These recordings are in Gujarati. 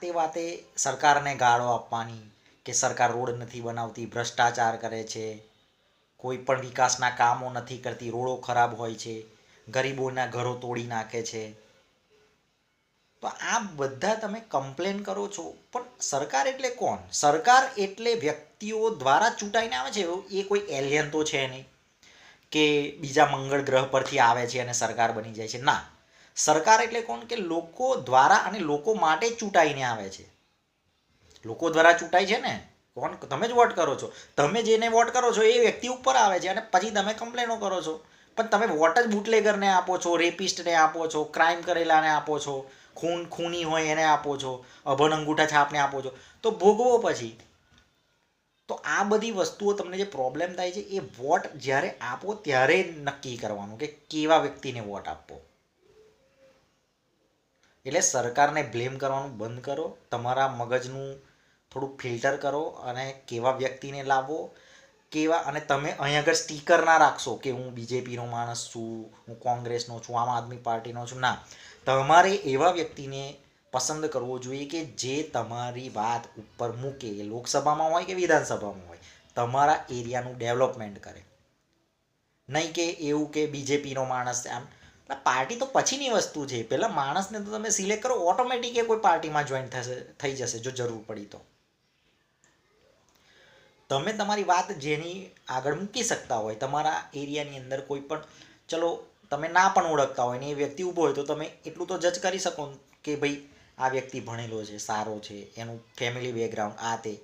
તે વાતે સરકારને ગાળો આપવાની કે સરકાર રોડ નથી બનાવતી, ભ્રષ્ટાચાર કરે છે, કોઈ પણ વિકાસના કામો નથી કરતી, રોડો ખરાબ હોય છે, ગરીબોના ઘરો તોડી નાખે છે, તો આ બધા તમે કમ્પ્લેન કરો છો. પણ સરકાર એટલે કોણ? સરકાર એટલે વ્યક્તિઓ દ્વારા ચૂંટાઈને આવે છે. એ કોઈ એલિયન તો છે નહીં કે બીજા મંગળ ગ્રહ પરથી આવે છે અને સરકાર બની જાય છે. ના, સરકાર એટલે કોણ? કે લોકો દ્વારા અને લોકો માટે ચૂંટાઈને આવે છે. લોકો દ્વારા ચૂંટાય છે ને, કોણ? તમે જ વોટ કરો છો. તમે જેને વોટ કરો છો એ વ્યક્તિ ઉપર આવે છે અને પછી તમે કમ્પ્લેનો કરો છો. પણ તમે વોટ જ બુટલેગરને આપો છો, રેપિસ્ટને આપો છો, ક્રાઇમ કરેલાને આપો છો, ખૂની હોય એને આપો છો, અભણ અંગૂઠા છાપને આપો છો, તો ભોગવો પછી. તો આ બધી વસ્તુઓ તમને જે પ્રોબ્લેમ થાય છે એ વોટ જ્યારે આપો ત્યારે નક્કી કરવાનું કે કેવા વ્યક્તિને વોટ આપવો. એટલે સરકારને બ્લેમ કરવાનું બંધ કરો, તમારા મગજનું થોડુંક ફિલ્ટર કરો અને કેવા વ્યક્તિને લાવો, કેવા. અને તમે અહીં આગળ સ્ટીકર ના રાખશો કે હું બીજેપીનો માણસ છું, હું કોંગ્રેસનો છું, આમ આદમી પાર્ટીનો છું. ના, તમારે એવા વ્યક્તિને પસંદ કરવો જોઈએ કે જે તમારી વાત ઉપર મૂકે, એ લોકસભામાં હોય કે વિધાનસભામાં હોય, તમારા એરિયાનું ડેવલપમેન્ટ કરે. નહીં કે એવું કે બીજેપીનો માણસ આમ. પાર્ટી તો પછીની વસ્તુ છે, પહેલાં માણસને તો તમે સિલેક્ટ કરો, ઓટોમેટિક એ કોઈ પાર્ટીમાં જોઈન થઈ જશે જો જરૂર પડી તો. તમે તમારી વાત જેની આગળ મૂકી શકતા હોય તમારા એરિયાની અંદર, કોઈ પણ, ચલો તમે ના પણ ઓળખતા હોય ને એ વ્યક્તિ ઊભો હોય તો તમે એટલું તો જજ કરી શકો કે ભાઈ આ વ્યક્તિ ભણેલો છે, સારો છે, એનું ફેમિલી બેકગ્રાઉન્ડ આ તે.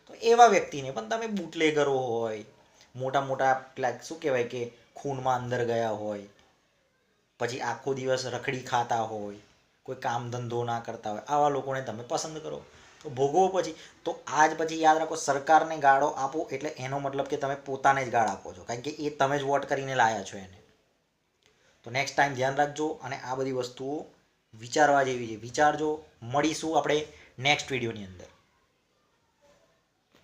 તો એવા વ્યક્તિને પણ તમે બુટલેગરો હોય, મોટા મોટા પેલા શું કહેવાય કે ખૂનમાં અંદર ગયા હોય, પછી આખો દિવસ રખડી ખાતા હોય, કોઈ કામ ધંધો ના કરતા હોય, આવા લોકોને તમે પસંદ કરો તો ભોગવો પછી. તો આજ પછી યાદ રાખો, સરકારને ગાળો આપો એટલે એનો મતલબ કે તમે પોતાને જ ગાળ આપો છો, કારણ કે એ તમે જ વોટ કરીને લાયા છો એને. તો નેક્સ્ટ ટાઈમ ધ્યાન રાખજો અને આ બધી વસ્તુઓ વિચારવા જેવી છે. વિચારજો. મળીશું આપણે નેક્સ્ટ વિડીયોની અંદર.